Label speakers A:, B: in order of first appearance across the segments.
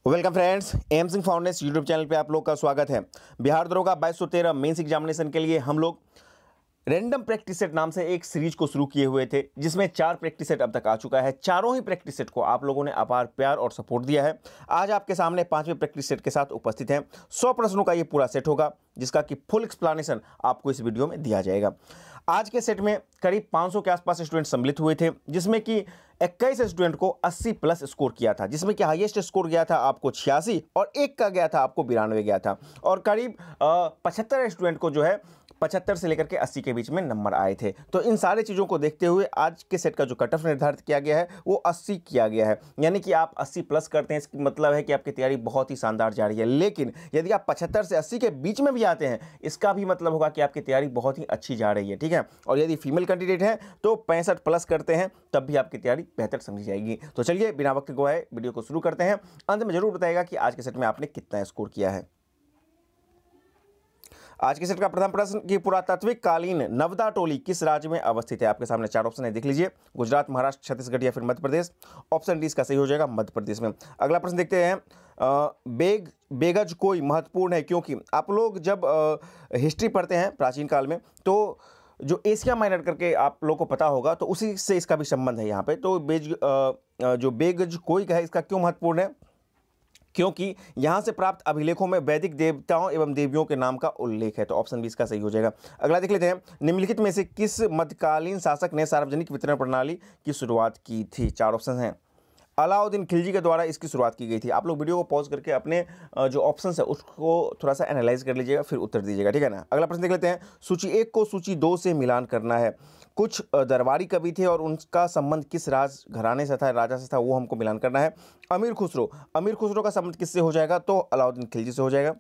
A: Welcome friends, M Singh foundation YouTube channel पे आप लोग का स्वागत है। बिहार दरोगा 2213 मेंस एग्जामिनेशन के लिए हम लोग रैंडम प्रैक्टिस सेट नाम से एक सीरीज को शुरू किए हुए थे, जिसमें 4 प्रैक्टिस सेट अब तक आ चुका है। चारों ही प्रैक्टिस सेट को आप लोगों ने अपार प्यार और सपोर्ट दिया है। आज आपके सामने 5वें प्रैक्टिस सेट के साथ उपस्थित हैं। 100 प्रश्नों का ये पूरा सेट होगा, जिसका कि फुल एक्सप्लेनेशन आपको इस वीडियो में दिया जाएगा। आज के सेट में करीब 500 के आसपास स्टूडेंट सम्मिलित हुए थे, जिसमें कि 21 स्टूडेंट को 80 प्लस स्कोर किया था, जिसमें कि हाईएस्ट स्कोर गया था आपको 86 और एक का गया था आपको 92 गया था। और करीब 75 स्टूडेंट को जो है 75 से लेकर के 80 के बीच में नंबर आए थे। तो इन सारी चीज़ों को देखते हुए आज के सेट का जो कट ऑफ निर्धारित किया गया है वो 80 किया गया है, यानी कि आप 80 प्लस करते हैं, इसका मतलब है कि आपकी तैयारी बहुत ही शानदार जा रही है। लेकिन यदि आप 75 से 80 के बीच में भी आते हैं, इसका भी मतलब होगा कि आपकी तैयारी बहुत ही अच्छी जा रही है, ठीक है। और यदि फीमेल कैंडिडेट हैं तो 65 प्लस करते हैं, तब भी आपकी तैयारी बेहतर समझी जाएगी। तो चलिए बिना वक्त गवाए वीडियो को शुरू करते हैं। अंत में जरूर बताइएगा कि आज के सेट में आपने कितना स्कोर किया है। आज के सेट का प्रथम प्रश्न कि पुरातात्विक कालीन नवदा टोली किस राज्य में अवस्थित है। आपके सामने 4 ऑप्शन है, देख लीजिए। गुजरात, महाराष्ट्र, छत्तीसगढ़ या फिर मध्य प्रदेश। ऑप्शन डी इसका सही हो जाएगा, मध्य प्रदेश में। अगला प्रश्न देखते हैं। बेगज कोई महत्वपूर्ण है क्योंकि आप लोग जब हिस्ट्री पढ़ते हैं प्राचीन काल में, तो जो एशिया माइनर करके आप लोग को पता होगा, तो उसी से इसका भी संबंध है यहाँ पे। तो जो बेगज कोई का है, इसका क्यों महत्वपूर्ण है? क्योंकि यहाँ से प्राप्त अभिलेखों में वैदिक देवताओं एवं देवियों के नाम का उल्लेख है। तो ऑप्शन बी इसका सही हो जाएगा। अगला देख लेते हैं। निम्नलिखित में से किस मध्यकालीन शासक ने सार्वजनिक वितरण प्रणाली की शुरुआत की थी? 4 ऑप्शन हैं। अलाउद्दीन खिलजी के द्वारा इसकी शुरुआत की गई थी। आप लोग वीडियो को पॉज करके अपने जो ऑप्शन है उसको थोड़ा सा एनालाइज कर लीजिएगा, फिर उत्तर दीजिएगा, ठीक है ना। अगला प्रश्न देख लेते हैं। सूची 1 को सूची 2 से मिलान करना है। कुछ दरबारी कवि थे और उनका संबंध किस राज घराने से था, राजा से था, वो हमको मिलान करना है। अमीर खुसरो का संबंध किससे हो जाएगा? तो अलाउद्दीन खिलजी से हो जाएगा।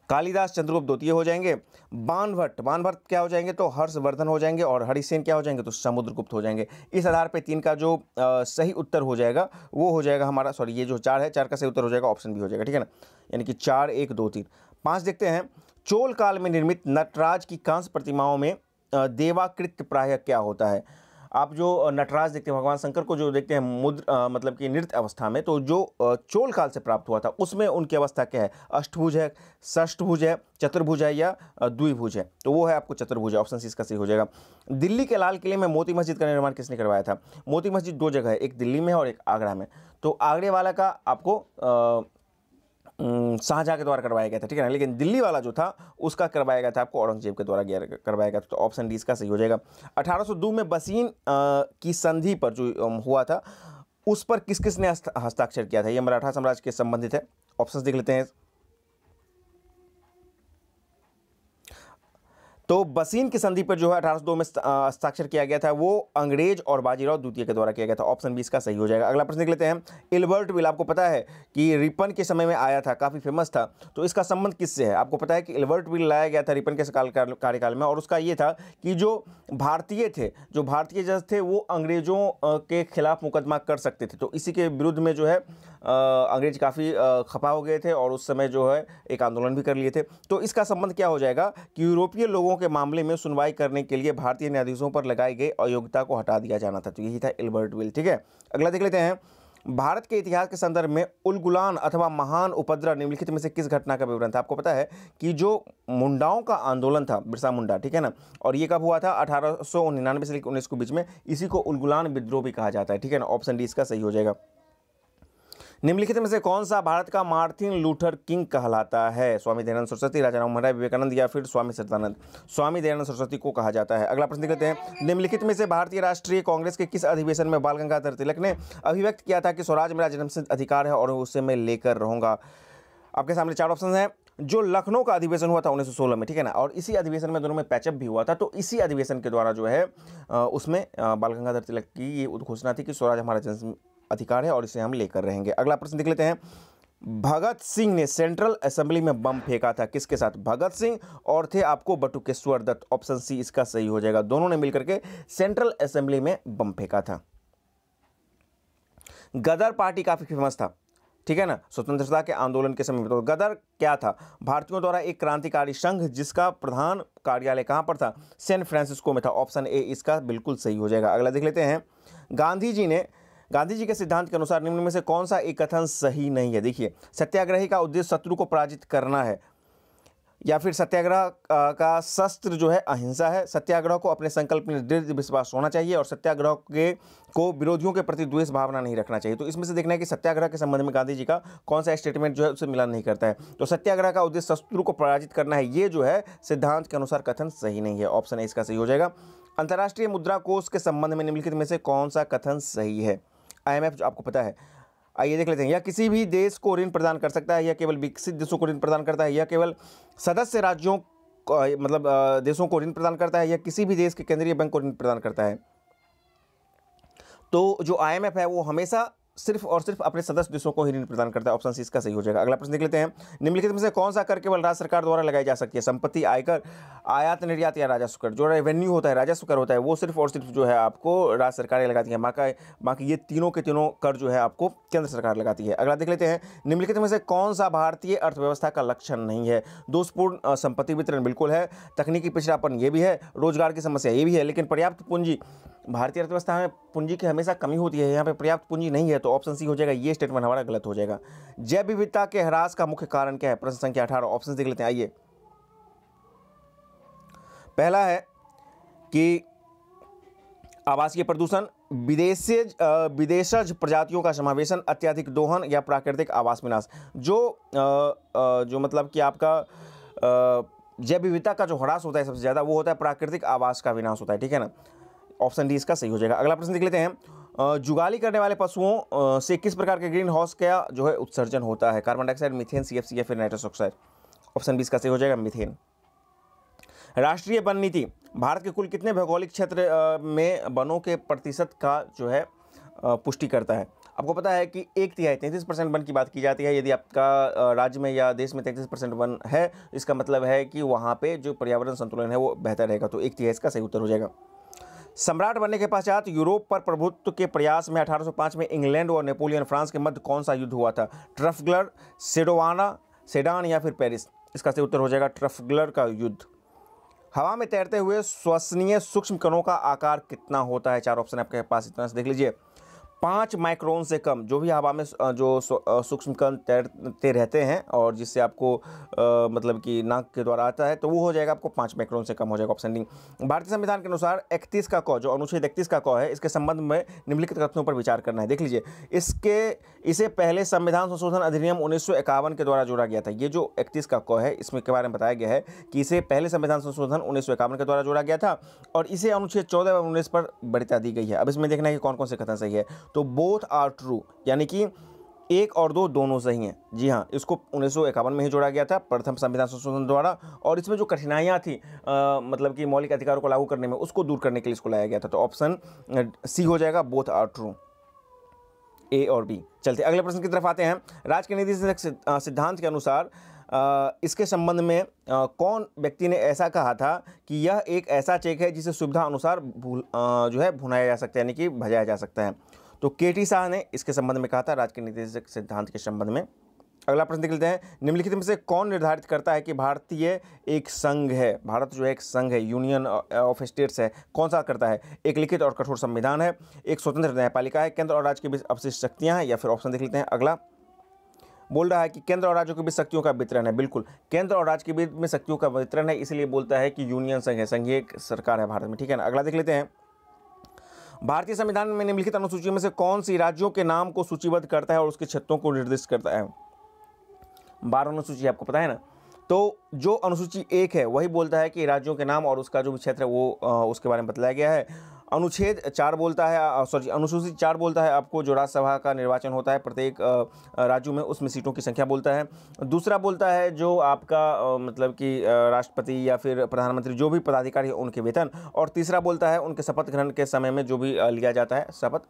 A: कालिदास चंद्रगुप्त द्वितीय हो जाएंगे। बाणभट्ट क्या हो जाएंगे? तो हर्षवर्धन हो जाएंगे। और हरिसेन क्या हो जाएंगे? तो समुद्रगुप्त हो जाएंगे। इस आधार पे 3 का जो सही उत्तर हो जाएगा वो हो जाएगा हमारा, सॉरी, ये जो 4 है, 4 का सही उत्तर हो जाएगा ऑप्शन बी हो जाएगा, ठीक है ना। यानी कि 4 1 2 3 5 देखते हैं। चोल काल में निर्मित नटराज की कांस्य प्रतिमाओं में देवाकृत प्रायः क्या होता है? आप जो नटराज देखते हैं, भगवान शंकर को जो देखते हैं मतलब कि नृत्य अवस्था में, तो जो चोल काल से प्राप्त हुआ था उसमें उनकी अवस्था क्या है? अष्टभुज है, षष्ठभुज है, चतुर्भुज है या द्विभुज है? तो वो है आपको चतुर्भुज है। ऑप्शन सी इसका सही हो जाएगा। दिल्ली के लाल किले में मोती मस्जिद का निर्माण किसने करवाया था? मोती मस्जिद 2 जगह है, एक दिल्ली में है और एक आगरा में। तो आगरे वाला का आपको शाहजहां के द्वारा करवाया गया था, ठीक है ना। लेकिन दिल्ली वाला जो था उसका करवाया गया था आपको औरंगजेब के द्वारा करवाया गया था। तो ऑप्शन डी इसका सही हो जाएगा। 1802 में बसीन की संधि पर जो हुआ था, उस पर किस किस ने हस्ताक्षर किया था? ये मराठा साम्राज्य के संबंधित है। ऑप्शन देख लेते हैं। तो बसीन की संधि पर जो है 1802 में हस्ताक्षर किया गया था, वो अंग्रेज और बाजीराव द्वितीय के द्वारा किया गया था। ऑप्शन बी इसका सही हो जाएगा। अगला प्रश्न देख लेते हैं। इल्बर्ट बिल आपको पता है कि रिपन के समय में आया था, काफ़ी फेमस था, तो इसका संबंध किससे है? आपको पता है कि इल्बर्ट बिल लाया गया था रिपन के कार्यकाल में, और उसका ये था कि जो भारतीय जज थे वो अंग्रेजों के खिलाफ मुकदमा कर सकते थे। तो इसी के विरुद्ध में जो है अंग्रेज काफ़ी खफा हो गए थे और उस समय जो है एक आंदोलन भी कर लिए थे। तो इसका संबंध क्या हो जाएगा कि यूरोपीय लोगों के मामले में सुनवाई करने के लिए भारतीय न्यायाधीशों पर लगाई गई अयोग्यता को हटा दिया जाना था। तो यही था इल्बर्ट बिल, ठीक है। अगला देख लेते हैं। भारत के इतिहास के संदर्भ में उलगुलान अथवा महान उपद्रव निम्नलिखित में से किस घटना का विवरण था? आपको पता है कि जो मुंडाओं का आंदोलन था, बिरसा मुंडा, ठीक है ना, और ये कब हुआ था? 1899 से लेकर 19 के बीच में। इसी को उलगुलान विद्रोह भी कहा जाता है, ठीक है ना। ऑप्शन डी इसका सही हो जाएगा। निम्नलिखित में से कौन सा भारत का मार्टिन लूथर किंग कहलाता है? स्वामी दयानंद सरस्वती, राजाराम मोहन राय, विवेकानंद या फिर स्वामी सच्चिदानंद? स्वामी दयानंद सरस्वती को कहा जाता है। अगला प्रश्न देखते हैं। निम्नलिखित में से भारतीय राष्ट्रीय कांग्रेस के किस अधिवेशन में बाल गंगाधर तिलक ने अभिव्यक्त किया था कि स्वराज मेरा जन्मसिद्ध अधिकार है और उसे मैं लेकर रहूंगा? आपके सामने 4 ऑप्शन हैं। जो लखनऊ का अधिवेशन हुआ था 1916 में, ठीक है ना, और इसी अधिवेशन में दोनों में पैचअप भी हुआ था। तो इसी अधिवेशन के द्वारा जो है उसमें बाल गंगाधर तिलक की ये उद्घोषणा थी कि स्वराज हमारा जन्म अधिकार है और इसे हम लेकर रहेंगे। अगला प्रश्न देख लेते हैं। भगत सिंह ने सेंट्रल असेंबली में बम फेंका था, किसके साथ? भगत सिंह और थे आपको बटुकेश्वर दत्त। ऑप्शन सी इसका सही हो जाएगा। दोनों ने मिलकर के सेंट्रल असेंबली में बम फेंका था। गदर पार्टी काफी फेमस था, ठीक है ना, स्वतंत्रता के आंदोलन के समय में। तो गदर क्या था? भारतीयों द्वारा एक क्रांतिकारी संघ जिसका प्रधान कार्यालय कहां पर था? सैन फ्रांसिस्को में था। ऑप्शन ए इसका बिल्कुल सही हो जाएगा। अगला देख लेते हैं। गांधी जी के सिद्धांत के अनुसार निम्न में से कौन सा एक कथन सही नहीं है? देखिए, सत्याग्रही का उद्देश्य शत्रु को पराजित करना है, या फिर सत्याग्रह का शस्त्र जो है अहिंसा है। सत्याग्रह को अपने संकल्प में दृढ़ विश्वास होना चाहिए और सत्याग्रह को विरोधियों के प्रति द्वेष भावना नहीं रखना चाहिए। तो इसमें से देखना है कि सत्याग्रह के संबंध में गांधी जी का कौन सा स्टेटमेंट जो है उससे मिलान नहीं करता है। तो सत्याग्रह का उद्देश्य शत्रु को पराजित करना है, ये जो है सिद्धांत के अनुसार कथन सही नहीं है। ऑप्शन ए इसका सही हो जाएगा। अंतर्राष्ट्रीय मुद्रा कोष के संबंध में निम्नलिखित में से कौन सा कथन सही है? IMF जो आपको पता है, आइए देख लेते हैं। यह किसी भी देश को ऋण प्रदान कर सकता है, यह केवल विकसित देशों को ऋण प्रदान करता है, यह केवल सदस्य राज्यों को मतलब देशों को ऋण प्रदान करता है, यह किसी भी देश के केंद्रीय बैंक को ऋण प्रदान करता है। तो जो IMF है वो हमेशा सिर्फ और सिर्फ अपने सदस्य देशों को ही ऋण प्रदान करता है। ऑप्शन सी इसका सही हो जाएगा। अगला प्रश्न देख लेते हैं। निम्नलिखित में से कौन सा कर केवल राज्य सरकार द्वारा लगाई जा सकती है? संपत्ति, आयकर, आयात निर्यात या राजस्व कर? जो रेवेन्यू होता है, राजस्व कर होता है, वो सिर्फ और सिर्फ जो है आपको राज्य सरकारें लगाती है। बाकी ये तीनों के तीनों कर जो है आपको केंद्र सरकार लगाती है। अगला देख लेते हैं। निम्नलिखित में से कौन सा भारतीय अर्थव्यवस्था का लक्षण नहीं है? दोषपूर्ण संपत्ति वितरण बिल्कुल है, तकनीकी पिछड़ापन ये भी है, रोजगार की समस्या ये भी है, लेकिन पर्याप्त पूंजी, भारतीय अर्थव्यवस्था में पूंजी की हमेशा कमी होती है, यहाँ पे पर्याप्त पूंजी नहीं है। तो ऑप्शन सी हो जाएगा, ये स्टेटमेंट हमारा गलत हो जाएगा। जैव विविधता के ह्रास का मुख्य कारण क्या है? प्रश्न संख्या 18। ऑप्शन देख लेते हैं, आइए। पहला है कि आवासीय प्रदूषण, विदेशज प्रजातियों का समावेशन, अत्यधिक दोहन या प्राकृतिक आवास विनाश। जो मतलब कि आपका जैव विविधता का जो ह्रास होता है सबसे ज़्यादा, वो होता है प्राकृतिक आवास का विनाश होता है, ठीक है ना। ऑप्शन डी इसका सही हो जाएगा। अगला प्रश्न देख लेते हैं। जुगाली करने वाले पशुओं से किस प्रकार के ग्रीन हाउस का जो है उत्सर्जन होता है? कार्बन डाइऑक्साइड, मीथेन, CFC या फिर नाइट्रस ऑक्साइड? ऑप्शन बी इसका सही हो जाएगा, मीथेन। राष्ट्रीय वन नीति भारत के कुल कितने भौगोलिक क्षेत्र में वनों के प्रतिशत का जो है पुष्टि करता है? आपको पता है कि 1/3 33% वन की बात की जाती है। यदि आपका राज्य में या देश में 33% वन है, इसका मतलब है कि वहाँ पे जो पर्यावरण संतुलन है वो बेहतर रहेगा। तो 1/3 इसका सही उत्तर हो जाएगा। सम्राट बनने के पश्चात यूरोप पर प्रभुत्व के प्रयास में 1805 में इंग्लैंड और नेपोलियन फ्रांस के मध्य कौन सा युद्ध हुआ था? ट्रफलगर, सेडान या फिर पेरिस? इसका सही उत्तर हो जाएगा ट्रफलगर का युद्ध। हवा में तैरते हुए श्वसनीय सूक्ष्म कणों का आकार कितना होता है? 4 ऑप्शन आपके पास, इतना से देख लीजिए। 5 माइक्रोन से कम। जो भी हवा में जो सूक्ष्म कण तैरते रहते हैं और जिससे आपको मतलब कि नाक के द्वारा आता है, तो वो हो जाएगा आपको 5 माइक्रोन से कम हो जाएगा। Option D. भारतीय संविधान के अनुसार 31 का क, जो अनुच्छेद 31 का क है, इसके संबंध में निम्नलिखित कथनों पर विचार करना है। देख लीजिए, इसे पहले संविधान संशोधन अधिनियम 1951 के द्वारा जोड़ा गया था। ये जो 31 का क है, इसमें के बारे में बताया गया है कि इसे पहले संविधान संशोधन 1951 के द्वारा जोड़ा गया था और इसे अनुच्छेद 14 एवं 19 पर वरीयता दी गई है। अब इसमें देखना है कि कौन कौन से कथन सही है। तो बोथ आर ट्रू, यानी कि 1 और 2 दोनों सही हैं। जी हाँ, इसको 1951 में ही जोड़ा गया था प्रथम संविधान संशोधन द्वारा, और इसमें जो कठिनाइयाँ थी मतलब कि मौलिक अधिकारों को लागू करने में, उसको दूर करने के लिए इसको लाया गया था। तो ऑप्शन सी हो जाएगा, बोथ आर ट्रू, ए और बी। चलते अगले प्रश्न की तरफ आते हैं। राजनीति सिद्धांत के अनुसार इसके संबंध में कौन व्यक्ति ने ऐसा कहा था कि यह एक ऐसा चेक है जिसे सुविधा अनुसार जो है भुनाया जा सकता है, यानी कि भजाया जा सकता है? तो KT शाह ने इसके संबंध में कहा था, राजनीतिक सिद्धांत के संबंध में। अगला प्रश्न देख लेते हैं। निम्नलिखित में से कौन निर्धारित करता है कि भारतीय एक संघ है? भारत जो है एक संघ है, यूनियन ऑफ स्टेट्स है। कौन सा करता है? एक लिखित और कठोर संविधान है, एक स्वतंत्र न्यायपालिका है, केंद्र और राज्य के बीच अवशिष्ट शक्तियां हैं, या फिर ऑप्शन देख लेते हैं। अगला बोल रहा है कि केंद्र और राज्यों के बीच शक्तियों का वितरण है। बिल्कुल, केंद्र और राज्य के बीच में शक्तियों का वितरण है, इसलिए बोलता है कि यूनियन संघ है, संघीय सरकार है भारत में, ठीक है ना। अगला देख लेते हैं। भारतीय संविधान में निम्नलिखित अनुसूचियों में से कौन सी राज्यों के नाम को सूचीबद्ध करता है और उसके क्षेत्रों को निर्दिष्ट करता है? 12 अनुसूची आपको पता है ना। तो जो अनुसूची 1 है वही बोलता है कि राज्यों के नाम और उसका जो भी क्षेत्र है वो उसके बारे में बताया गया है। अनुच्छेद 4 बोलता है, अनुसूची 4 बोलता है आपको जो राज्यसभा का निर्वाचन होता है प्रत्येक राज्यों में, उसमें सीटों की संख्या बोलता है। दूसरा बोलता है जो आपका मतलब कि राष्ट्रपति या फिर प्रधानमंत्री जो भी पदाधिकारी है उनके वेतन, और तीसरा बोलता है उनके शपथ ग्रहण के समय में जो भी लिया जाता है शपथ,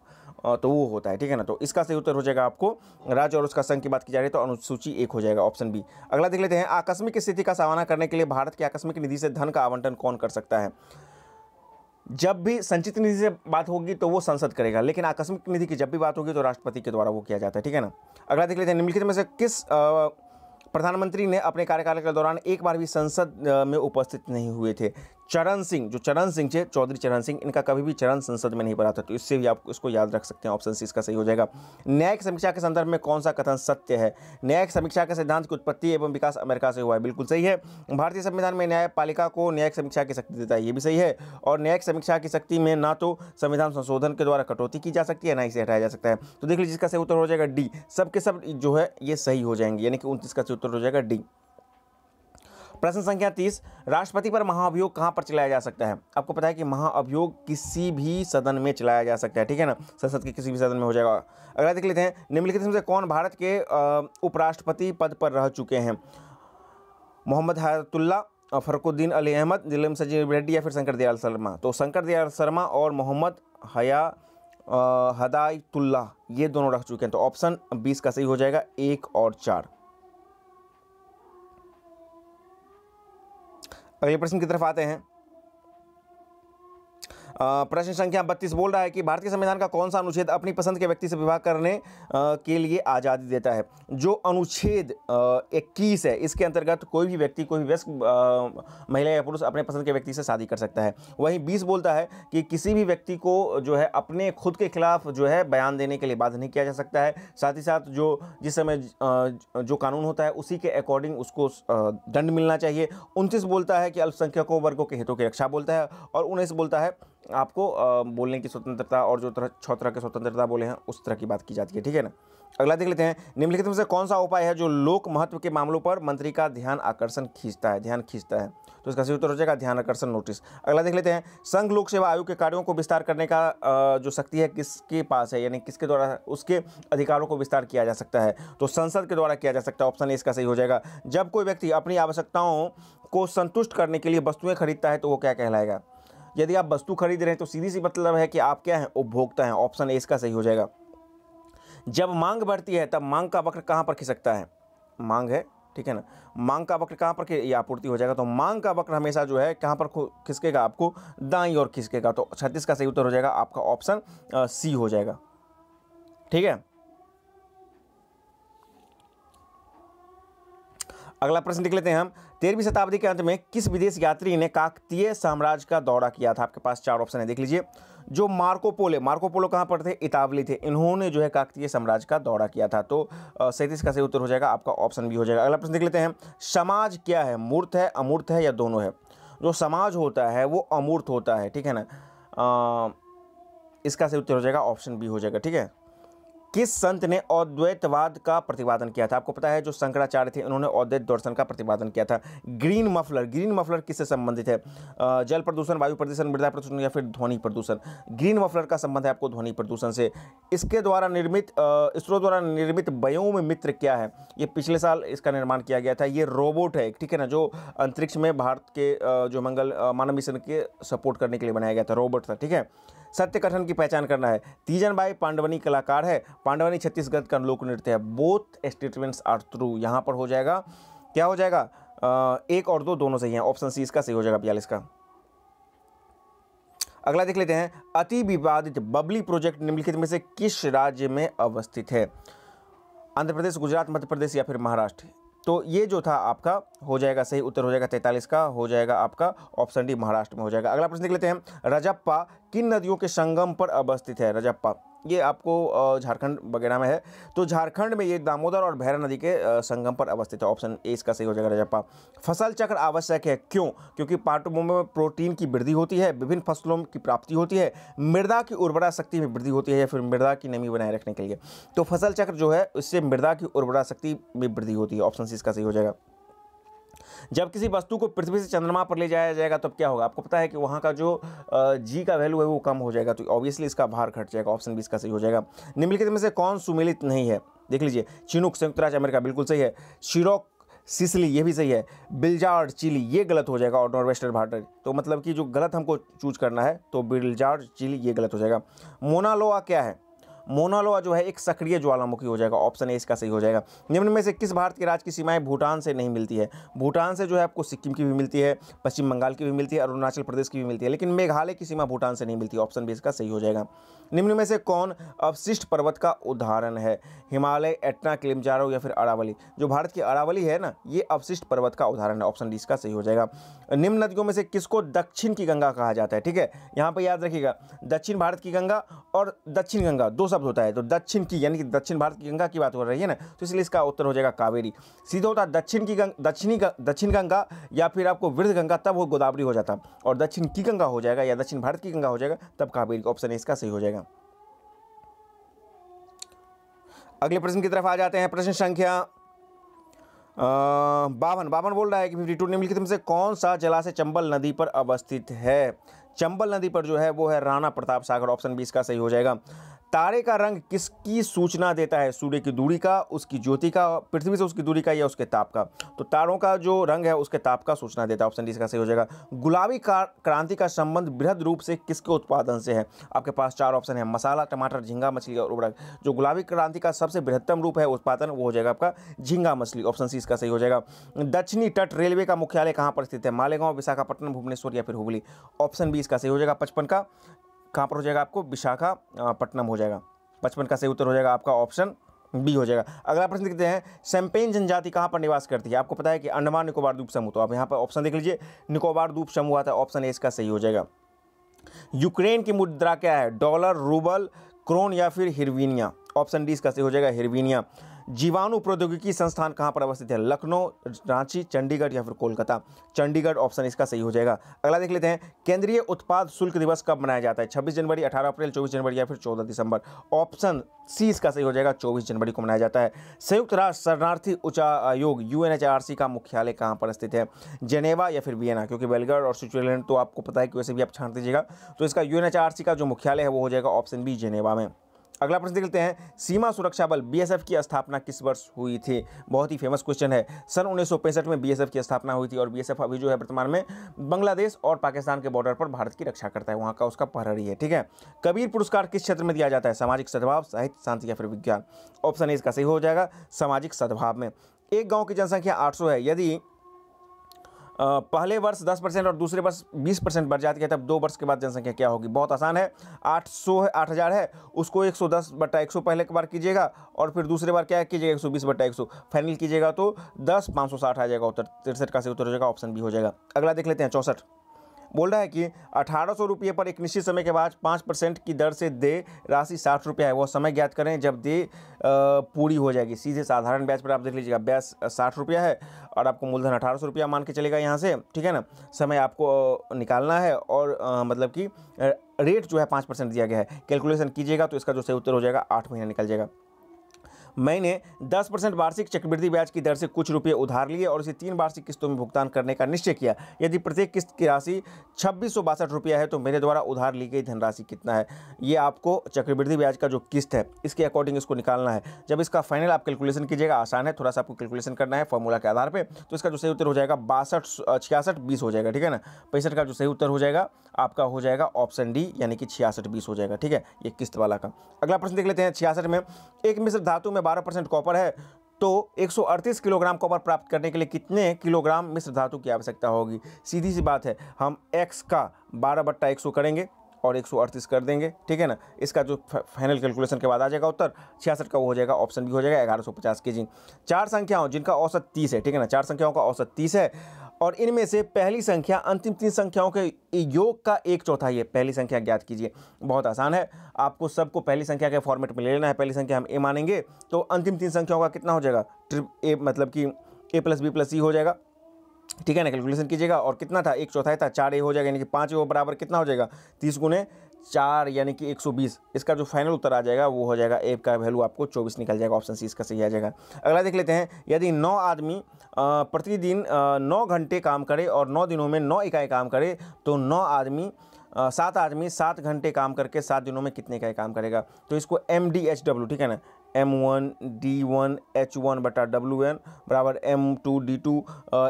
A: तो वो होता है, ठीक है ना। तो इसका सही उत्तर हो जाएगा आपको, राज्य और उसका संघ की बात की जा रही है तो अनुसूची 1 हो जाएगा, ऑप्शन बी। अगला देख लेते हैं। आकस्मिक स्थिति का सामना करने के लिए भारत की आकस्मिक निधि से धन का आवंटन कौन कर सकता है? जब भी संचित निधि से बात होगी तो वो संसद करेगा, लेकिन आकस्मिक निधि की जब भी बात होगी तो राष्ट्रपति के द्वारा वो किया जाता है, ठीक है ना। अगला देख लेते हैं। निम्नलिखित में से किस प्रधानमंत्री ने अपने कार्यकाल के दौरान एक बार भी संसद में उपस्थित नहीं हुए थे? चरण सिंह, जो चरण सिंह थे, चौधरी चरण सिंह, इनका कभी भी चरण संसद में नहीं पड़ा था, तो इससे भी आप इसको याद रख सकते हैं। ऑप्शन सी इसका सही हो जाएगा। न्यायिक समीक्षा के संदर्भ में कौन सा कथन सत्य है? न्यायिक समीक्षा के सिद्धांत की उत्पत्ति एवं विकास अमेरिका से हुआ है, बिल्कुल सही है। भारतीय संविधान में न्यायपालिका को न्यायिक समीक्षा की शक्ति देता है, ये भी सही है। और न्यायिक समीक्षा की शक्ति में ना तो संविधान संशोधन के द्वारा कटौती की जा सकती है, ना इसे हटाया जा सकता है। तो देख लीजिए इसका सही उत्तर हो जाएगा डी। सब के सब जो है ये सही हो जाएंगे, यानी कि 29 का सही उत्तर हो जाएगा डी। प्रश्न संख्या 30, राष्ट्रपति पर महाअभियोग कहां पर चलाया जा सकता है? आपको पता है कि महाअभियोग किसी भी सदन में चलाया जा सकता है, ठीक है ना, संसद के किसी भी सदन में हो जाएगा। अगला देख लेते हैं, निम्नलिखित में से कौन भारत के उपराष्ट्रपति पद पर रह चुके हैं? मोहम्मद हयातुल्ला, फरुखुद्दीन अली अहमद, नीलम संजीव रेड्डी या फिर शंकर दयाल शर्मा? तो शंकर दयाल शर्मा और मोहम्मद हदायतुल्ला ये दोनों रह चुके हैं, तो ऑप्शन 20 का सही हो जाएगा, 1 और 4। अगले प्रश्न की तरफ आते हैं। प्रश्न संख्या 32 बोल रहा है कि भारतीय संविधान का कौन सा अनुच्छेद अपनी पसंद के व्यक्ति से विवाह करने के लिए आज़ादी देता है? जो अनुच्छेद 21 है, इसके अंतर्गत कोई भी व्यक्ति, कोई भी वयस्क महिला या पुरुष अपने पसंद के व्यक्ति से शादी कर सकता है। वहीं 20 बोलता है कि किसी भी व्यक्ति को जो है अपने खुद के खिलाफ जो है बयान देने के लिए बाध्य नहीं किया जा सकता है। साथ ही साथ जिस समय जो कानून होता है उसी के अकॉर्डिंग उसको दंड मिलना चाहिए। 29 बोलता है कि अल्पसंख्यकों वर्गों के हितों की रक्षा बोलता है। और 19 बोलता है आपको बोलने की स्वतंत्रता, और जो 6 तरह की स्वतंत्रता बोले हैं उस तरह की बात की जाती है, ठीक है ना। अगला देख लेते हैं, निम्नलिखित में से कौन सा उपाय है जो लोक महत्व के मामलों पर मंत्री का ध्यान खींचता है? तो इसका सही उत्तर हो जाएगा ध्यान आकर्षण नोटिस। अगला देख लेते हैं, संघ लोक सेवा आयोग के कार्यों को विस्तार करने का जो शक्ति है किसके पास है, यानी किसके द्वारा उसके अधिकारों को विस्तार किया जा सकता है? तो संसद के द्वारा किया जा सकता है, ऑप्शन ए इसका सही हो जाएगा। जब कोई व्यक्ति अपनी आवश्यकताओं को संतुष्ट करने के लिए वस्तुएं खरीदता है तो वो क्या कहलाएगा? यदि आप वस्तु खरीद रहे हैं तो सीधी सी मतलब है कि आप क्या हैं, उपभोक्ता हैं, ऑप्शन ए इसका सही हो जाएगा। जब मांग बढ़ती है तब मांग का वक्र कहां पर खिसकता है? मांग है, ठीक है ना, मांग का वक्र कहां पर ये आपूर्ति हो जाएगा? तो मांग का वक्र हमेशा जो है कहां पर खिसकेगा? आपको दाईं ओर खिसकेगा। तो 36 का सही उत्तर हो जाएगा आपका ऑप्शन सी हो जाएगा, ठीक है। अगला प्रश्न देख लेते हैं हम, 13वीं शताब्दी के अंत में किस विदेश यात्री ने काकतीय साम्राज्य का दौरा किया था? आपके पास 4 ऑप्शन है, देख लीजिए। जो मार्को पोलो कहाँ पर थे? इतावली थे, इन्होंने जो है काकतीय साम्राज्य का दौरा किया था। तो 37 का सही उत्तर हो जाएगा आपका ऑप्शन बी हो जाएगा। अगला प्रश्न देख लेते हैं, समाज क्या है? मूर्त है, अमूर्त है या दोनों है? जो समाज होता है वो अमूर्त होता है, ठीक है ना। इसका सही उत्तर हो जाएगा ऑप्शन बी हो जाएगा, ठीक है। किस संत ने अद्वैतवाद का प्रतिपादन किया था? आपको पता है जो शंकराचार्य थे उन्होंने अद्वैत दर्शन का प्रतिपादन किया था। ग्रीन मफलर किससे संबंधित है? जल प्रदूषण, वायु प्रदूषण, मृदा प्रदूषण या फिर ध्वनि प्रदूषण? ग्रीन मफलर का संबंध है आपको ध्वनि प्रदूषण से। इसके द्वारा निर्मित इसरो द्वारा निर्मित व्योम मित्र क्या है? ये पिछले साल इसका निर्माण किया गया था। ये रोबोट है, ठीक है ना, जो अंतरिक्ष में भारत के जो मंगल मानव मिशन के सपोर्ट करने के लिए बनाया गया था, रोबोट था, ठीक है। सत्य कथन की पहचान करना है। तीजन बाई पांडवनी कलाकार है, पांडवनी छत्तीसगढ़ का लोक नृत्य है। बोथ स्टेटमेंट्स आर ट्रू, यहाँ पर हो जाएगा, क्या हो जाएगा? 1 और 2 दोनों सही हैं, ऑप्शन सी इसका सही हो जाएगा 42 का। अगला देख लेते हैं, अति विवादित बबली प्रोजेक्ट निम्नलिखित में से किस राज्य में अवस्थित है? आंध्र प्रदेश, गुजरात, मध्य प्रदेश या फिर महाराष्ट्र? तो ये जो था आपका हो जाएगा, सही उत्तर हो जाएगा 43 का हो जाएगा आपका ऑप्शन डी, महाराष्ट्र में हो जाएगा। अगला प्रश्न देख लेते हैं, रजप्पा किन नदियों के संगम पर अवस्थित है? रजप्पा ये आपको झारखंड वगैरह में है, तो झारखंड में ये दामोदर और भैरा नदी के संगम पर अवस्थित है, ऑप्शन ए इसका सही हो जाएगा रजप्पा। फसल चक्र आवश्यक है, क्यों? क्योंकि पार्टों में प्रोटीन की वृद्धि होती है, विभिन्न फसलों की प्राप्ति होती है, मृदा की उर्वरा शक्ति में वृद्धि होती है या फिर मृदा की नमी बनाए रखने के लिए। तो फसल चक्र जो है उससे मृदा की उर्वरा शक्ति में वृद्धि होती है, ऑप्शन सी इसका सही हो जाएगा। जब किसी वस्तु को पृथ्वी से चंद्रमा पर ले जाया जाएगा तब क्या होगा? आपको पता है कि वहाँ का जो जी का वैल्यू है वो कम हो जाएगा, तो ऑब्वियसली इसका भार घट जाएगा, ऑप्शन बी इसका सही हो जाएगा। निम्नलिखित में से कौन सुमेलित नहीं है? देख लीजिए, चिनूक संयुक्त राज्य अमेरिका बिल्कुल सही है, शिरोक सिसिली ये भी सही है, बिल्जार्ड चिली ये गलत हो जाएगा, और नॉर्वेस्टर्न भारत। तो मतलब कि जो गलत हमको चूज करना है तो बिल्जार्ड चिली ये गलत हो जाएगा। मोनालोआ क्या है? मोना लोआ जो है एक सक्रिय ज्वालामुखी हो जाएगा, ऑप्शन ए इसका सही हो जाएगा। निम्न में से किस भारत के राज्य की सीमाएं भूटान से नहीं मिलती है? भूटान से जो है आपको सिक्किम की भी मिलती है, पश्चिम बंगाल की भी मिलती है, अरुणाचल प्रदेश की भी मिलती है, लेकिन मेघालय की सीमा भूटान से नहीं मिलती, ऑप्शन बी इसका सही हो जाएगा। निम्न में से कौन अवशिष्ट पर्वत का उदाहरण है? हिमालय, एटना, किलिमंजारो या फिर अरावली? जो भारत की अरावली है ना, ये अवशिष्ट पर्वत का उदाहरण है, ऑप्शन डी इसका सही हो जाएगा। निम्न नदियों में से किसको दक्षिण की गंगा कहा जाता है? ठीक है, यहाँ पर याद रखिएगा, दक्षिण भारत की गंगा और दक्षिण गंगा दो शब्द होता है, तो दक्षिण की यानी कि दक्षिण भारत की गंगा की बात हो रही है ना, तो इसलिए इसका उत्तर हो जाएगा कावेरी। सीधा होता दक्षिण गंगा या फिर आपको वृद्ध गंगा, तब वो गोदावरी हो जाता, और दक्षिण की गंगा हो जाएगा या दक्षिण भारत की गंगा हो जाएगा तब कावेरी, ऑप्शन इसका सही हो जाएगा। अगले प्रश्न की तरफ आ जाते हैं। प्रश्न संख्या 52 बोल रहा है कि 52 निम्नलिखित में से कौन सा जलाशय चंबल नदी पर अवस्थित है? चंबल नदी पर जो है वो है राणा प्रताप सागर, ऑप्शन बी इसका सही हो जाएगा। तारे का रंग किसकी सूचना देता है? सूर्य की दूरी का, उसकी ज्योति का, पृथ्वी से उसकी दूरी का या उसके ताप का? तो तारों का जो रंग है उसके ताप का सूचना देता है, ऑप्शन डी इसका सही हो जाएगा। गुलाबी क्रांति का संबंध बृहद रूप से किसके उत्पादन से है? आपके पास चार ऑप्शन है, मसाला, टमाटर, झींगा मछली और उड़द। जो गुलाबी क्रांति का सबसे बृहत्तम रूप है उत्पादन, वो हो जाएगा आपका झींगा मछली, ऑप्शन सी इसका सही हो जाएगा। दक्षिणी तट रेलवे का मुख्यालय कहाँ पर स्थित है? मालेगांव, विशाखापट्टनम, भुवनेश्वर या फिर हुबली? ऑप्शन बी इसका सही हो जाएगा। 55 का कहाँ पर हो जाएगा? आपको विशाखापट्टनम हो जाएगा। 55 का सही उत्तर हो जाएगा आपका ऑप्शन बी हो जाएगा। अगला प्रश्न देखते हैं, शैंपेन जनजाति कहाँ पर निवास करती है? आपको पता है कि अंडमान निकोबार द्वीप समूह, तो आप यहाँ पर ऑप्शन देख लीजिए, निकोबार द्वीप समूह आता है, ऑप्शन ए इसका सही हो जाएगा। यूक्रेन की मुद्रा क्या है? डॉलर, रूबल, क्रोन या फिर हिरवीनिया? ऑप्शन डी इसका सही हो जाएगा, हिरवीनिया। जीवाणु प्रौद्योगिकी संस्थान कहाँ पर अवस्थित है? लखनऊ, रांची, चंडीगढ़ या फिर कोलकाता? चंडीगढ़, ऑप्शन इसका सही हो जाएगा। अगला देख लेते हैं, केंद्रीय उत्पाद शुल्क दिवस कब मनाया जाता है? 26 जनवरी, 18 अप्रैल, 24 जनवरी या फिर 14 दिसंबर? ऑप्शन सी इसका सही हो जाएगा, 24 जनवरी को मनाया जाता है। संयुक्त राष्ट्र शरणार्थी उच्चायोग UNHRC का मुख्यालय कहाँ पर स्थित है? जेनेवा या फिर वियना? क्योंकि बेलग्रेड और स्विट्जरलैंड तो आपको पता है कि वैसे भी आप छांट दीजिएगा, तो इसका UNHRC का जो मुख्यालय है वो हो जाएगा ऑप्शन बी, जेनेवा में। अगला प्रश्न देख लेते हैं, सीमा सुरक्षा बल BSF की स्थापना किस वर्ष हुई थी? बहुत ही फेमस क्वेश्चन है। सन 1965 में BSF की स्थापना हुई थी, और BSF अभी जो है वर्तमान में बांग्लादेश और पाकिस्तान के बॉर्डर पर भारत की रक्षा करता है, वहाँ का उसका प्रहरी है। ठीक है, कबीर पुरस्कार किस क्षेत्र में दिया जाता है? सामाजिक सद्भाव, साहित्य, शांति या फिर विज्ञान? ऑप्शन ए इसका सही हो जाएगा, सामाजिक सद्भाव में। एक गाँव की जनसंख्या 800 है, यदि पहले वर्ष 10% और दूसरे वर्ष 20% बढ़ जाती है, तब 2 वर्ष के बाद जनसंख्या क्या होगी? बहुत आसान है, 8000 है, उसको 110/100 पहले के बार कीजिएगा, और फिर दूसरे बार क्या कीजिएगा? 120/100 फाइनल कीजिएगा, तो 10 560 आ जाएगा उत्तर। 63 का सही उत्तर हो जाएगा, ऑप्शन बी हो जाएगा। अगला देख लेते हैं, 64 बोल रहा है कि 1800 रुपये पर एक निश्चित समय के बाद 5% की दर से दे राशि 60 रुपया है, वो समय ज्ञात करें जब दे पूरी हो जाएगी। सीधे साधारण ब्याज पर आप देख लीजिएगा, ब्याज 60 रुपया है और आपको मूलधन 1800 रुपया मान के चलेगा यहाँ से, ठीक है ना। समय आपको निकालना है, और मतलब कि रेट जो है 5% दिया गया है। कैलकुलेशन कीजिएगा तो इसका जो सही उत्तर हो जाएगा 8 महीना निकल जाएगा। मैंने 10% वार्षिक चक्रवृद्धि ब्याज की दर से कुछ रुपये उधार लिए और इसे 3 वार्षिक किस्तों में भुगतान करने का निश्चय किया। यदि प्रत्येक किस्त की राशि 2662 रुपया है तो मेरे द्वारा उधार ली गई धनराशि कितना है? ये आपको चक्रवृद्धि ब्याज का जो किस्त है इसके अकॉर्डिंग इसको निकालना है। जब इसका फाइनल आप कैलकुलेशन कीजिएगा, आसान है, थोड़ा सा आपको कैलकुलेशन करना है फॉर्मूला के आधार पर, तो इसका जो सही उत्तर हो जाएगा 66 हो जाएगा, ठीक है ना। 65 का जो सही उत्तर हो जाएगा आपका हो जाएगा ऑप्शन डी, यानी कि 66 हो जाएगा, ठीक है, ये किस्त वाला का। अगला प्रश्न देख लेते हैं, 66 में, एक मिश्र धातु में 12% कॉपर है तो 138 किलोग्राम कॉपर प्राप्त करने के लिए कितने किलोग्राम मिश्र धातु की आवश्यकता होगी? सीधी सी बात है, हम x का 12/100 करेंगे और 138 कर देंगे, ठीक है ना। इसका जो फाइनल कैलकुलेशन के बाद आ जाएगा उत्तर 66 का वो हो जाएगा, ऑप्शन बी हो जाएगा 1150 केजी। 4 संख्याओं जिनका औसत 30 है, ठीक है ना, 4 संख्याओं का औसत 30 है और इनमें से पहली संख्या अंतिम 3 संख्याओं के योग का 1/4 है। पहली संख्या ज्ञात कीजिए। बहुत आसान है, आपको सबको पहली संख्या के फॉर्मेट में ले लेना है। पहली संख्या हम a मानेंगे तो अंतिम 3 संख्याओं का कितना हो जाएगा? a, मतलब कि a + b + c हो जाएगा, ठीक है ना। कैलकुलेशन कीजिएगा, और कितना था? 1/4 था, 4a हो जाएगा, यानी कि 5a बराबर कितना हो जाएगा? 30 × 4 यानी कि 120। इसका जो फाइनल उत्तर आ जाएगा वो हो जाएगा, a का वैल्यू आपको 24 निकल जाएगा, ऑप्शन सी इसका सही आ जाएगा। अगला देख लेते हैं, यदि 9 आदमी प्रतिदिन 9 घंटे काम करे और 9 दिनों में 9 इकाई काम करे तो 7 आदमी 7 घंटे काम करके 7 दिनों में कितने इकाई काम करेगा? तो इसको MDHW, ठीक है ना, M1D1H1/WN बराबर M2D2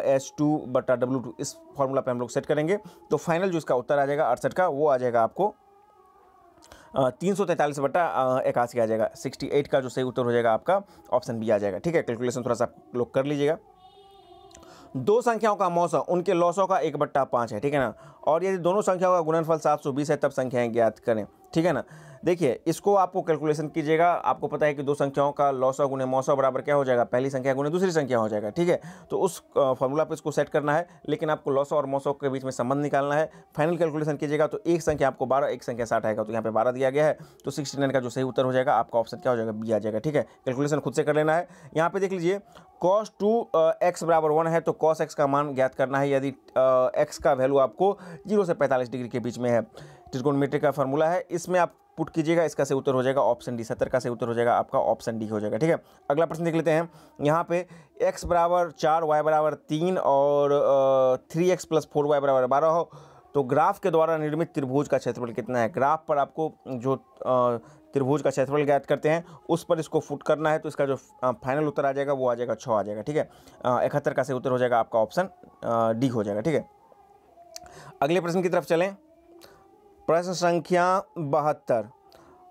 A: H2/W2, इस फॉर्मूला पे हम लोग सेट करेंगे। तो फाइनल जो इसका उत्तर आ जाएगा 68 का, वो आ जाएगा आपको 343/81 आ जाएगा। 68 का जो सही उत्तर हो जाएगा आपका ऑप्शन बी आ जाएगा। ठीक है, कैलकुलेशन थोड़ा सा आप लोग कर लीजिएगा। दो संख्याओं का मौसम उनके लॉसों का 1/5 है, ठीक है ना। और यदि दोनों संख्याओं का गुणनफल 720 है तब संख्याएं ज्ञात करें, ठीक है ना। देखिए, इसको आपको कैलकुलेशन कीजिएगा। आपको पता है कि दो संख्याओं का लॉसो गुणे मौसो बराबर क्या हो जाएगा, पहली संख्या गुणे दूसरी संख्या हो जाएगा, ठीक है। तो उस फॉर्मूला पे इसको सेट करना है, लेकिन आपको लॉसो और मौसो के बीच में संबंध निकालना है। फाइनल कैलकुलेशन कीजिएगा तो एक संख्या आपको 12, एक संख्या 60 आएगा, तो यहाँ पे 12 दिया गया है, तो 69 का जो सही उत्तर हो जाएगा आपका ऑप्शन क्या हो जाएगा, बी आ जाएगा। ठीक है, कैलकुलेशन खुद से कर लेना है। यहाँ पे देख लीजिए, cos 2x बराबर 1 है तो cos x का मान ज्ञात करना है। यदि x का वैल्यू आपको 0 से 45 डिग्री के बीच में है, ट्रिग्नोमेट्री का फॉर्मूला है, इसमें आप पुट कीजिएगा, इसका सही उत्तर हो जाएगा ऑप्शन डी। 70 का सही उत्तर हो जाएगा आपका ऑप्शन डी हो जाएगा। ठीक है, अगला प्रश्न देख लेते हैं। यहाँ पे x बराबर 4, y बराबर 3 और 3x + 4y बराबर 12 हो तो ग्राफ के द्वारा निर्मित त्रिभुज का क्षेत्रफल कितना है। ग्राफ पर आपको जो त्रिभुज का क्षेत्रफल ज्ञात करते हैं उस पर इसको फुट करना है, तो इसका जो फाइनल उत्तर आ जाएगा वो आ जाएगा 6 आ जाएगा। ठीक है, 71 का सही उत्तर हो जाएगा आपका ऑप्शन डी हो जाएगा। ठीक है, अगले प्रश्न की तरफ चलें। प्रश्न संख्या 72।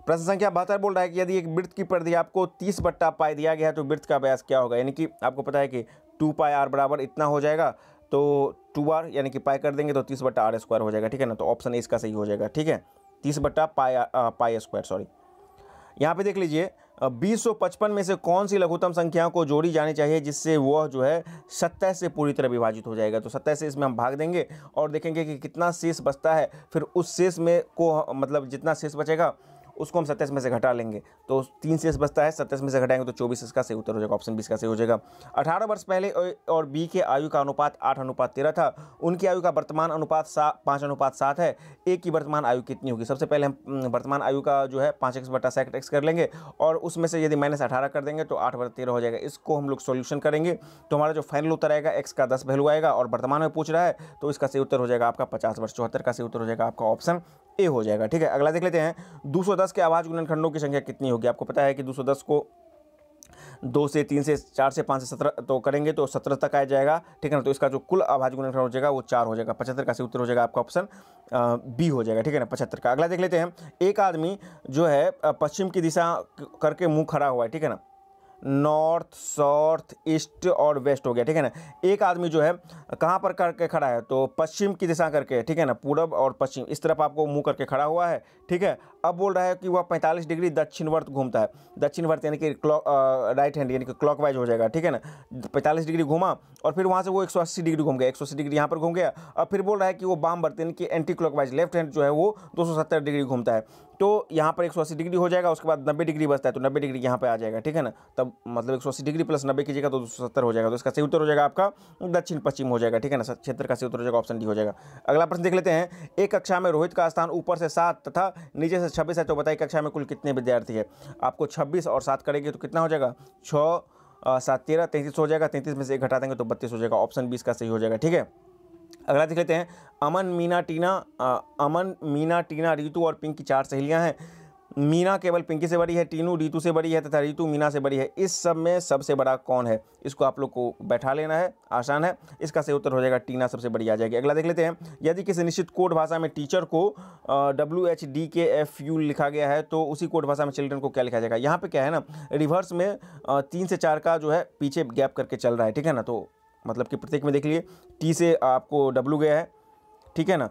A: प्रश्न संख्या 72 बोल रहा है कि यदि एक वृत्त की परिधि आपको 30/π दिया गया है तो वृत्त का व्यास क्या होगा। यानी कि आपको पता है कि 2πr बराबर इतना हो जाएगा, तो 2r यानी कि पाई कर देंगे तो 30/r² हो जाएगा। ठीक है ना, तो ऑप्शन ए इसका सही हो जाएगा। ठीक है, 30/π², सॉरी। यहाँ पे देख लीजिए, 2055 में से कौन सी लघुत्तम संख्या को जोड़ी जानी चाहिए जिससे वह जो है 27 से पूरी तरह विभाजित हो जाएगा। तो 27 से इसमें हम भाग देंगे और देखेंगे कि कितना शेष बचता है, फिर उस शेष में को मतलब जितना शेष बचेगा उसको हम 27 में से घटा लेंगे, तो 3 शेष बचता है, 27 में से घटाएंगे तो 24 इसका सही उत्तर हो जाएगा, ऑप्शन 20 का सही हो जाएगा। 18 वर्ष पहले और बी के आयु का अनुपात 8:13 था, उनकी आयु का वर्तमान अनुपात 5:7 है, ए की वर्तमान आयु कितनी होगी। सबसे पहले हम वर्तमान आयु का जो है 5x/sec कर लेंगे और उसमें से यदि -18 कर देंगे तो 8/13 हो जाएगा। इसको हम लोग सॉल्यूशन करेंगे तो हमारा जो फाइनल उत्तर आएगा x का 10 वैल्यू आएगा और वर्तमान में पूछ रहा है तो इसका सही उत्तर हो जाएगा आपका 50 वर्ष। 74 का सही उत्तर हो जाएगा आपका ऑप्शन ए हो जाएगा। ठीक है, अगला देख लेते हैं। 210 के अभाज्य गुणनखंडों की संख्या कितनी होगी। आपको पता है कि 210 को 2 से 3 से 4 से 5 से 17 तो करेंगे तो 17 तक आ जाएगा। ठीक है ना, तो इसका जो कुल अभाज्य गुणनखंड हो जाएगा वो 4 हो जाएगा। 75 का सही उत्तर हो जाएगा आपका ऑप्शन बी हो जाएगा। ठीक है ना, 75 का। अगला देख लेते हैं। एक आदमी जो है पश्चिम की दिशा करके मुंह खड़ा हुआ है, ठीक है ना, नॉर्थ, साउथ, ईस्ट और वेस्ट हो गया। ठीक है ना, एक आदमी जो है कहाँ पर करके खड़ा है तो पश्चिम की दिशा करके, ठीक है ना, पूरब और पश्चिम इस तरफ आपको मुंह करके खड़ा हुआ है। ठीक है, अब बोल रहा है कि वह 45 डिग्री दक्षिणवर्त घूमता है। दक्षिणवर्त यानी कि राइट हैंड यानी कि क्लॉकवाइज हो जाएगा। ठीक है ना, 45 डिग्री घूमा और फिर वहाँ से वो 180 डिग्री घूम गया, 180 डिग्री यहाँ पर घूम गया। अब फिर बोल रहा है कि वो वामवर्त यानी कि एंटी क्लॉकवाइज लेफ्ट हैंड जो है वो 270 डिग्री घूमता है, तो यहाँ पर 180 डिग्री हो जाएगा। उसके बाद 90 डिग्री बचता है तो 90 डिग्री यहाँ पे आ जाएगा। ठीक है ना, तब मतलब 180 डिग्री प्लस 90 कीजिएगा तो 270 हो जाएगा, तो इसका सही उत्तर हो जाएगा आपका दक्षिण पश्चिम हो जाएगा। ठीक है ना, क्षेत्र का सही उत्तर हो जाएगा, ऑप्शन डी हो जाएगा। अगला प्रश्न देख लेते हैं। एक कक्षा में रोहित का स्थान ऊपर से 7 तथा नीचे से 26 है, तो बताइए कक्षा में कुल कितने विद्यार्थी है। आपको 26 और 7 करेंगे तो कितना हो जाएगा, 6 7 13 33 हो जाएगा। 33 में से 1 घटा देंगे तो 32 हो जाएगा, ऑप्शन 20 का सही हो जाएगा। ठीक है, अगला देख लेते हैं। अमन, मीना, टीना, रीतू और पिंकी 4 सहेलियां हैं। मीना केवल पिंकी से बड़ी है, टीनू रीतू से बड़ी है तथा रीतू मीना से बड़ी है। इस सब में सबसे बड़ा कौन है। इसको आप लोग को बैठा लेना है, आसान है। इसका सही उत्तर हो जाएगा टीना सबसे बड़ी आ जाएगी। अगला देख लेते हैं। यदि किसी निश्चित कोड भाषा में टीचर को WHDKFU लिखा गया है तो उसी कोड भाषा में चिल्ड्रन को क्या लिखा जाएगा। यहाँ पे क्या है ना, रिवर्स में 3 से 4 का जो है पीछे गैप करके चल रहा है। ठीक है ना, तो मतलब कि प्रत्येक में देख लिए टी से आपको W गया है, ठीक है ना,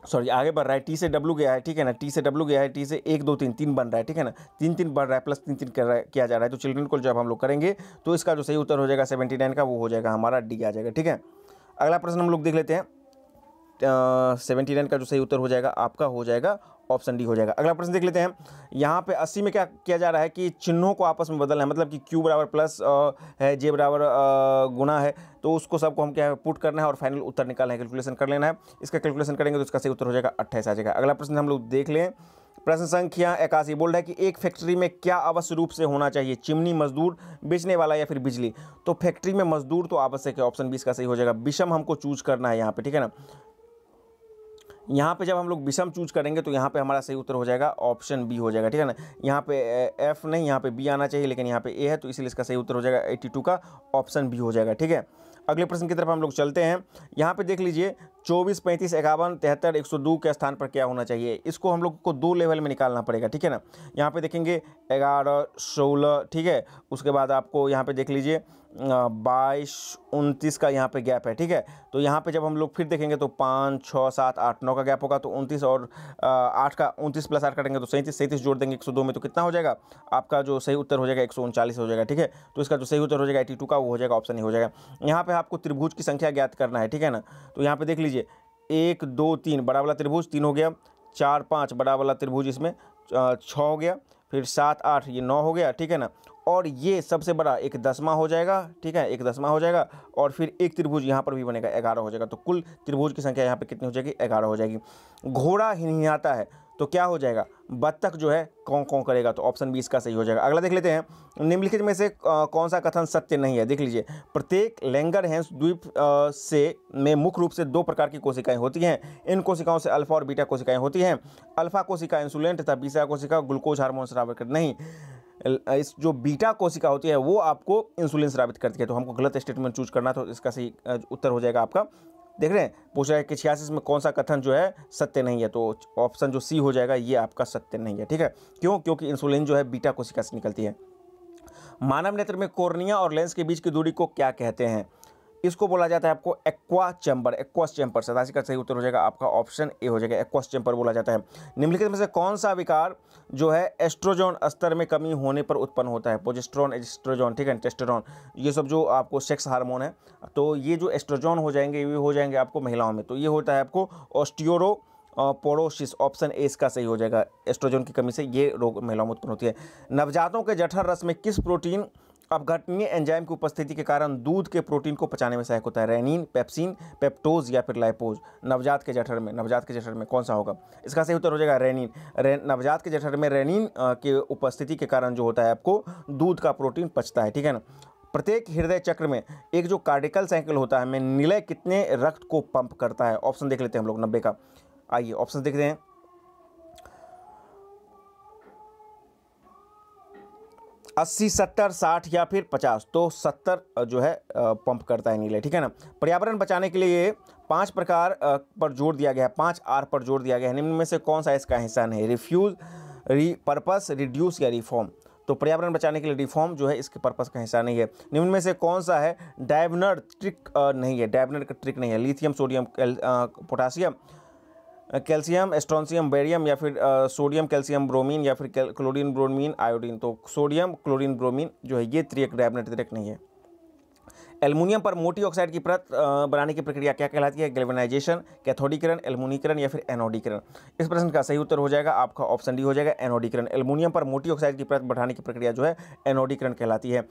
A: सॉरी आगे बढ़ रहा है, टी से W गया है। ठीक है ना, टी से W गया है, टी से 1 2 3 3 बन रहा है। ठीक है ना, 3 3 बढ़ रहा है, प्लस 3 3 किया जा रहा है, तो चिल्ड्रन को जब हम लोग करेंगे तो इसका जो सही उत्तर हो जाएगा 79 का वो हो जाएगा हमारा डी आ जाएगा। ठीक है, अगला प्रश्न हम लोग देख लेते हैं। 79 का जो सही उत्तर हो जाएगा आपका हो जाएगा ऑप्शन डी हो जाएगा। अगला प्रश्न देख लेते हैं। यहाँ पे 80 में क्या किया जा रहा है कि चिन्हों को आपस में बदलना है, मतलब कि Q बराबर प्लस है, J बराबर गुना है, तो उसको सबको हम क्या है पुट करना है और फाइनल उत्तर निकालना है, कैलकुलेशन कर लेना है। इसका कैलकुलेशन करेंगे तो इसका सही उत्तर हो जाएगा 28 आ जाएगा। अगला प्रश्न हम लोग देख लें। प्रश्न संख्या 81 बोल रहा है कि एक फैक्ट्री में क्या आवश्यक रूप से होना चाहिए, चिमनी, मजदूर, बेचने वाला या फिर बिजली। तो फैक्ट्री में मजदूर तो आवश्यक है, ऑप्शन 20 का सही हो जाएगा। विषम हमको चूज करना है यहाँ पे, ठीक है ना। यहाँ पे जब हम लोग विषम चूज करेंगे तो यहाँ पे हमारा सही उत्तर हो जाएगा ऑप्शन बी हो जाएगा। ठीक है ना, यहाँ पे एफ नहीं, यहाँ पे बी आना चाहिए, लेकिन यहाँ पे ए है, तो इसीलिए इसका सही उत्तर हो जाएगा 82 का ऑप्शन बी हो जाएगा। ठीक है, अगले प्रश्न की तरफ हम लोग चलते हैं। यहाँ पे देख लीजिए, 24, 35, 51, 73, 102 के स्थान पर क्या होना चाहिए, इसको हम लोग को 2 लेवल में निकालना पड़ेगा, ठीक है ना। यहाँ पे देखेंगे 11, 16, ठीक है। उसके बाद आपको यहाँ पे देख लीजिए 22, 29 का यहाँ पे गैप है, ठीक है। तो यहाँ पे जब हम लोग फिर देखेंगे तो 5, 6, 7, 8, 9 का गैप होगा, तो 29 और 8 का 29 + 8 काटेंगे तो 37, 37 जोड़ देंगे 102 में, तो कितना हो जाएगा आपका जो सही उत्तर हो जाएगा 139 हो जाएगा, ठीक है। तो इसका जो सही उत्तर हो जाएगा 82 का वो हो जाएगा ऑप्शन ही हो जाएगा। यहाँ पे आपको त्रिभुज की संख्या ज्ञात करना है, ठीक है ना। तो यहाँ पे देख लीजिए 1, 2, 3 बड़ा वाला त्रिभुज 3 हो गया, 4, 5 बड़ा वाला त्रिभुज इसमें 6 हो गया, फिर 7, 8 ये 9 हो गया, ठीक है ना। और ये सबसे बड़ा एक 10वां हो जाएगा, ठीक है, एक 10वां हो जाएगा, और फिर एक त्रिभुज यहाँ पर भी बनेगा 11 हो जाएगा। तो कुल त्रिभुज की संख्या यहाँ पे कितनी हो जाएगी 11 हो जाएगी। घोड़ा हिनहिनाता है तो क्या हो जाएगा, बत्तख जो है कौं कौं करेगा, तो ऑप्शन 20 का सही हो जाएगा। अगला देख लेते हैं, निम्नलिखित में से कौन सा कथन सत्य नहीं है। देख लीजिए, प्रत्येक लैंगरहैंस द्वीप से में मुख्य रूप से 2 प्रकार की कोशिकाएं होती हैं। इन कोशिकाओं से अल्फा और बीटा कोशिकाएं होती हैं। अल्फा कोशिका इंसुलिन तथा बीटा कोशिका ग्लूकोज हार्मोन स्रावित करती नहीं। इस जो बीटा कोशिका होती है वो आपको इंसुलिन स्रावित करती है। तो हमको गलत स्टेटमेंट चूज करना, तो इसका सही उत्तर हो जाएगा आपका, देख रहे हैं, पूछ रहा है कि 86 में कौन सा कथन जो है सत्य नहीं है, तो ऑप्शन जो सी हो जाएगा ये आपका सत्य नहीं है, ठीक है। क्यों? क्योंकि इंसुलिन जो है बीटा कोशिका से निकलती है। मानव नेत्र में कॉर्निया और लेंस के बीच की दूरी को क्या कहते हैं, इसको बोला जाता है आपको एक्वा चैम्बर। एक्वस चैम्बर 87 का सही उत्तर हो जाएगा आपका ऑप्शन ए हो जाएगा, एक्वस चैम्बर बोला जाता है। निम्नलिखित में से कौन सा विकार जो है एस्ट्रोजन स्तर में कमी होने पर उत्पन्न होता है, प्रोजेस्टेरोन, एस्ट्रोजन, ठीक है, टेस्टोस्टेरोन, ये सब जो आपको सेक्स हार्मोन है, तो ये जो एस्ट्रोजन हो जाएंगे ये हो जाएंगे आपको महिलाओं में, तो ये होता है आपको ऑस्टियोपोरोसिस, ऑप्शन ए इसका सही हो जाएगा। एस्ट्रोजन की कमी से ये रोग महिलाओं में उत्पन्न होती है। नवजातों के जठर रस में किस प्रोटीन अपघटनीय एंजाइम की उपस्थिति के कारण दूध के प्रोटीन को पचाने में सहायक होता है, रेनिन, पेप्सिन, पेप्टोज या फिर लाइपोज। नवजात के जठर में कौन सा होगा, इसका सही उत्तर हो जाएगा रेनिन। नवजात के जठर में रेनिन की उपस्थिति के कारण जो होता है आपको दूध का प्रोटीन पचता है, ठीक है ना। प्रत्येक हृदय चक्र में एक जो कार्डिकल साइकिल होता है में निलय कितने रक्त को पंप करता है, ऑप्शन देख लेते हैं हम लोग 90 का। आइए ऑप्शन देखते हैं, 80, 70, 60 या फिर 50, तो 70 जो है पंप करता है नीले, ठीक है ना। पर्यावरण बचाने के लिए 5 प्रकार पर जोर दिया गया है, 5 आर पर जोर दिया गया है। निम्न में से कौन सा इसका हिस्सा नहीं, रिफ्यूज, पर्पस, रिड्यूस या रिफॉर्म। तो पर्यावरण बचाने के लिए रिफॉर्म जो है इसके पर्पस का हिस्सा नहीं है। निम्न में से कौन सा है डायबनर ट्रिक नहीं है, डायबनर का ट्रिक नहीं है। Lithium, sodium, potassium, calcium, strontium, barium या फिर सोडियम, कैल्शियम, ब्रोमीन या फिर क्लोरीन, ब्रोमीन, आयोडीन। तो सोडियम, क्लोरीन, ब्रोमीन जो है ये त्रिक डायबनर त्रिक नहीं है। एल्युमिनियम पर मोटी ऑक्साइड की परत बनाने की प्रक्रिया क्या कहलाती है, गैल्वेनाइजेशन, कैथोडीकरण, एल्युमिनीकरण या फिर एनोडीकरण। इस प्रश्न का सही उत्तर हो जाएगा आपका ऑप्शन डी हो जाएगा, एनोडीकरण। एल्युमिनियम पर मोटी ऑक्साइड की परत बढ़ाने की प्रक्रिया जो है एनोडीकरण कहलाती है।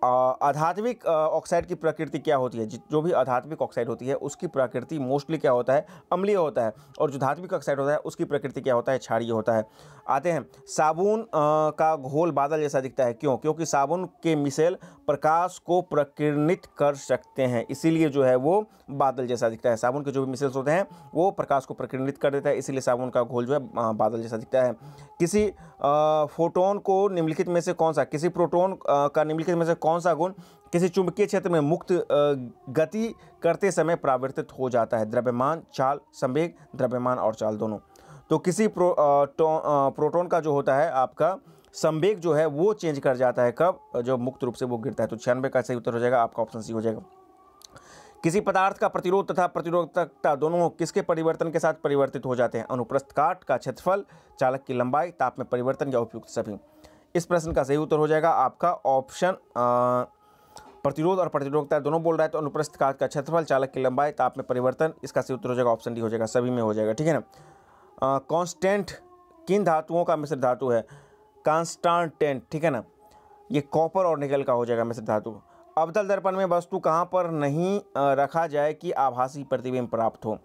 A: आधात्मिक ऑक्साइड की प्रकृति क्या होती है, जो भी आधात्मिक ऑक्साइड होती है उसकी प्रकृति मोस्टली क्या होता है, अम्लीय होता है, और जो धात्विक ऑक्साइड होता है उसकी प्रकृति क्या होता है, क्षारीय होता है। आते हैं, साबुन का घोल बादल जैसा दिखता है, क्यों? क्योंकि साबुन के मिसेल प्रकाश को प्रकीर्णित कर सकते हैं, इसीलिए जो है वो बादल जैसा दिखता है। साबुन के जो भी मिसेल्स होते हैं वो प्रकाश को प्रकीर्णित कर देता है, इसीलिए साबुन का घोल जो है बादल जैसा दिखता है। किसी फोटोन को निम्नलिखित में से कौन सा, किसी प्रोटोन का निम्नलिखित में से कौन सा गुण किसी चुंबकीय क्षेत्र में मुक्त गति करते समय परावर्तित हो जाता है, द्रव्यमान, चाल, संवेग, द्रव्यमान और चाल दोनों। तो किसी प्रोटॉन का जो होता है आपका संवेग जो है वो चेंज कर जाता है, कब? जब मुक्त रूप से वो गिरता है। तो 96 का सही उत्तर हो जाएगा आपका ऑप्शन सी हो जाएगा। किसी पदार्थ का प्रतिरोध तथा प्रतिरोधकता दोनों किसके परिवर्तन के साथ परिवर्तित हो जाते हैं, अनुप्रस्थ काट का क्षेत्रफल, चालक की लंबाई, ताप में परिवर्तन या उपयुक्त सभी। इस प्रश्न का सही उत्तर हो जाएगा आपका ऑप्शन प्रतिरोध और प्रतिरोधकता दोनों बोल रहा है, तो अनुप्रस्थ काट का क्षेत्रफल, चालक की लंबाई, ताप में परिवर्तन, इसका सही उत्तर हो जाएगा ऑप्शन डी हो जाएगा, सभी में हो जाएगा, ठीक है ना। कांस्टेंट किन धातुओं का मिश्र धातु है, कांस्टेंट, ठीक है ना, ये कॉपर और निकल का हो जाएगा मिश्र धातु। अवतल दर्पण में वस्तु कहाँ पर नहीं रखा जाए कि आभासी प्रतिबिंब प्राप्त हो,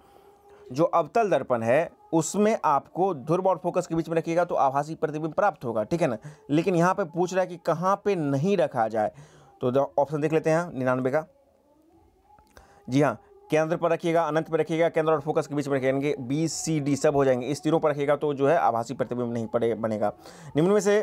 A: जो अवतल दर्पण है उसमें आपको ध्रुव और फोकस के बीच में रखिएगा तो आभासी प्रतिबिंब प्राप्त होगा, ठीक है ना। लेकिन यहाँ पे पूछ रहा है कि कहाँ पे नहीं रखा जाए, तो ऑप्शन देख लेते हैं 99 का। जी हाँ, केंद्र पर रखिएगा, अनंत पर रखिएगा, केंद्र और फोकस के बीच में रखेंगे, बी सी डी सब हो जाएंगे। इस तीरों पर रखिएगा तो जो है आभासी प्रतिबिंब नहीं बनेगा। निम्न में से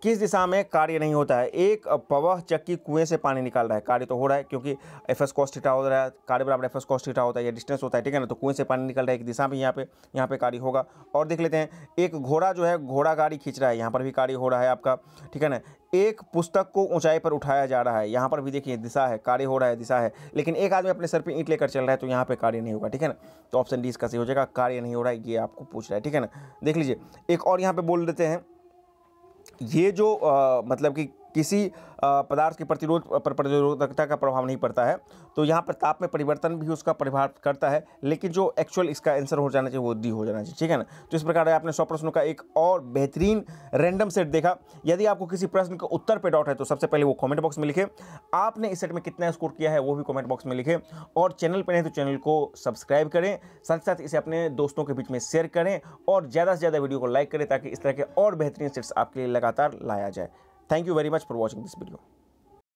A: किस दिशा में कार्य नहीं होता है? एक पवह चक्की कुएं से पानी निकाल रहा है, कार्य तो हो रहा है क्योंकि एफ एस कॉस थीटा हो रहा है, कार्य बराबर एफ एस कॉस थीटा होता है, या डिस्टेंस होता है, ठीक है ना। तो कुएं से पानी निकल रहा है एक दिशा में, यहाँ पे कार्य होगा। और देख लेते हैं, एक घोड़ा जो है घोड़ा गाड़ी खींच रहा है, यहाँ पर भी कार्य हो रहा है आपका, ठीक है ना। एक पुस्तक को ऊंचाई पर उठाया जा रहा है, यहाँ पर भी देखिए दिशा है, कार्य हो रहा है, दिशा है। लेकिन एक आदमी अपने सर पे ईंट लेकर चल रहा है, तो यहाँ पे कार्य नहीं होगा, ठीक है ना। तो ऑप्शन डी इसका सही हो जाएगा, कार्य नहीं हो रहा है, ये आपको पूछ रहा है, ठीक है ना। देख लीजिए एक और यहाँ पे बोल देते हैं, ये जो मतलब कि किसी पदार्थ के प्रतिरोधकता का प्रभाव नहीं पड़ता है, तो यहाँ पर ताप में परिवर्तन भी उसका प्रभाव करता है, लेकिन जो एक्चुअल इसका आंसर हो जाना चाहिए वो डी हो जाना चाहिए, ठीक है ना। तो इस प्रकार आपने 100 प्रश्नों का एक और बेहतरीन रैंडम सेट देखा। यदि आपको किसी प्रश्न के उत्तर पे डाउट है तो सबसे पहले वो कमेंट बॉक्स में लिखें, आपने इस सेट में कितना स्कोर किया है वो भी कमेंट बॉक्स में लिखें, और चैनल पर नहीं तो चैनल को सब्सक्राइब करें, साथ ही साथ इसे अपने दोस्तों के बीच में शेयर करें, और ज़्यादा से ज़्यादा वीडियो को लाइक करें, ताकि इस तरह के और बेहतरीन सेट्स आपके लिए लगातार लाया जाए। Thank you very much for watching this video.